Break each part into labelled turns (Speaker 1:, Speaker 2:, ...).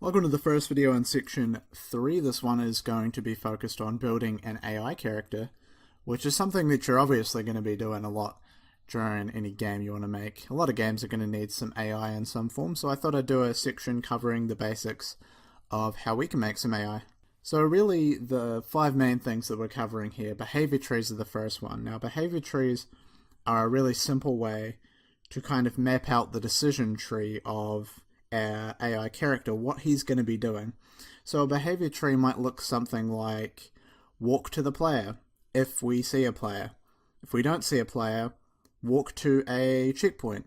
Speaker 1: Welcome to the first video in section 3. This one is going to be focused on building an AI character, which is something that you're obviously going to be doing a lot during any game you want to make. A lot of games are going to need some AI in some form, so I thought I'd do a section covering the basics of how we can make some AI. So really the 5 main things that we're covering here, behavior trees are the first one. Now behavior trees are a really simple way to kind of map out the decision tree of our AI character, what he's going to be doing. So a behavior tree might look something like walk to the player if we see a player. If we don't see a player, walk to a checkpoint.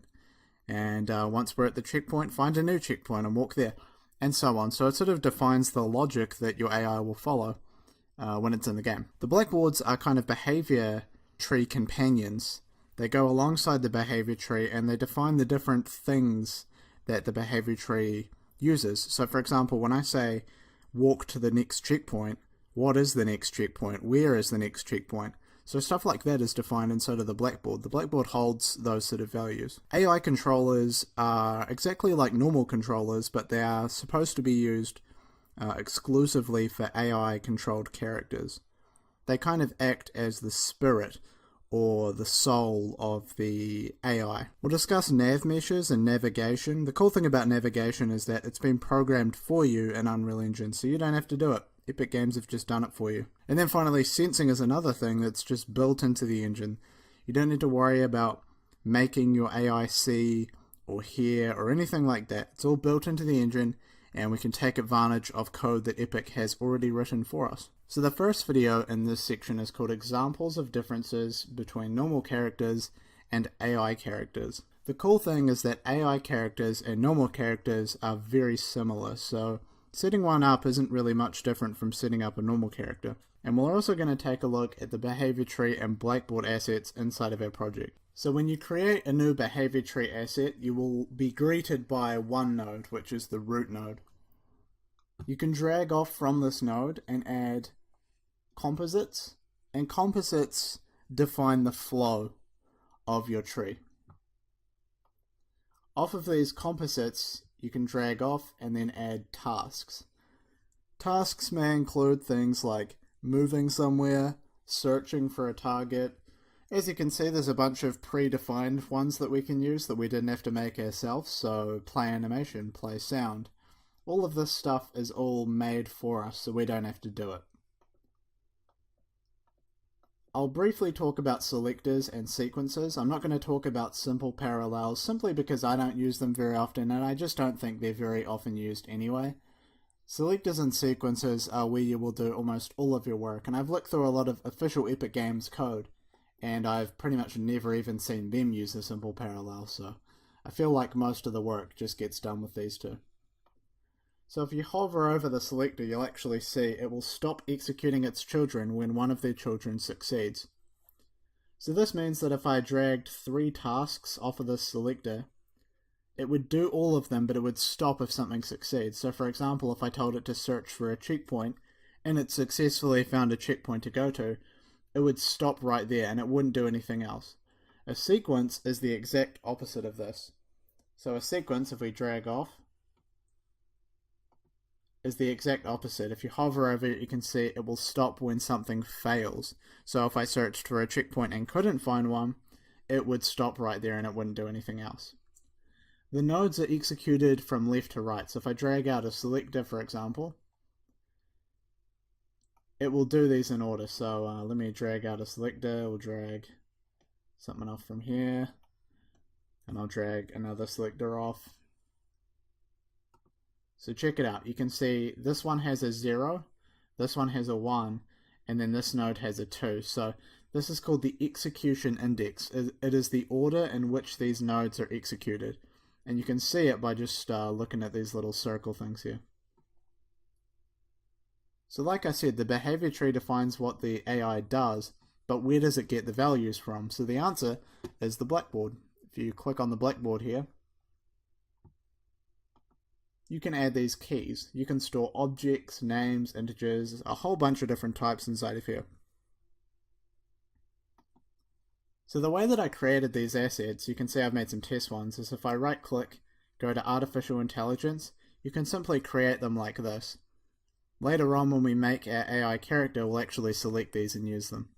Speaker 1: And once we're at the checkpoint, find a new checkpoint and walk there. And so on. So it sort of defines the logic that your AI will follow when it's in the game. The blackboards are kind of behavior tree companions. They go alongside the behavior tree and they define the different things that the behavior tree uses. So for example, when I say walk to the next checkpoint, what is the next checkpoint? Where is the next checkpoint? So stuff like that is defined inside of the blackboard. The blackboard holds those sort of values. AI controllers are exactly like normal controllers, but they are supposed to be used exclusively for AI controlled characters. They kind of act as the spirit or the soul of the AI. We'll discuss nav meshes and navigation. The cool thing about navigation is that it's been programmed for you in Unreal Engine, so you don't have to do it. Epic Games have just done it for you. And then finally, sensing is another thing that's just built into the engine. You don't need to worry about making your AI see or hear or anything like that. It's all built into the engine, and we can take advantage of code that Epic has already written for us. So the first video in this section is called Examples of Differences Between Normal Characters and AI Characters. The cool thing is that AI characters and normal characters are very similar, so setting one up isn't really much different from setting up a normal character. And we're also going to take a look at the behavior tree and blackboard assets inside of our project. So when you create a new behavior tree asset, you will be greeted by one node, which is the root node. You can drag off from this node and add composites, and composites define the flow of your tree. Off of these composites, you can drag off and then add tasks. Tasks may include things like moving somewhere, searching for a target. As you can see, there's a bunch of predefined ones that we can use that we didn't have to make ourselves, so play animation, play sound. All of this stuff is all made for us, so we don't have to do it. I'll briefly talk about selectors and sequences. I'm not going to talk about simple parallels simply because I don't use them very often and I just don't think they're very often used anyway. Selectors and sequences are where you will do almost all of your work, and I've looked through a lot of official Epic Games code and I've pretty much never even seen them use a simple parallel, so I feel like most of the work just gets done with these two. So if you hover over the selector, you'll actually see it will stop executing its children when one of their children succeeds. So this means that if I dragged 3 tasks off of this selector, it would do all of them, but it would stop if something succeeds. So for example, if I told it to search for a checkpoint, and it successfully found a checkpoint to go to, it would stop right there and it wouldn't do anything else. A sequence is the exact opposite of this. So a sequence, if we drag off, is the exact opposite. If you hover over it, you can see it will stop when something fails. So if I searched for a checkpoint and couldn't find one, it would stop right there and it wouldn't do anything else. The nodes are executed from left to right. So if I drag out a selector, for example, it will do these in order. So let me drag out a selector. We'll drag something off from here, and I'll drag another selector off. So check it out. You can see this one has a 0, this one has a 1, and then this node has a 2. So this is called the execution index. It is the order in which these nodes are executed. And you can see it by just looking at these little circle things here. So like I said, the behavior tree defines what the AI does, but where does it get the values from? So the answer is the blackboard. If you click on the blackboard here, you can add these keys. You can store objects, names, integers, a whole bunch of different types inside of here. So the way that I created these assets, you can see I've made some test ones, is if I right click, go to Artificial Intelligence, you can simply create them like this. Later on, when we make our AI character, we'll actually select these and use them.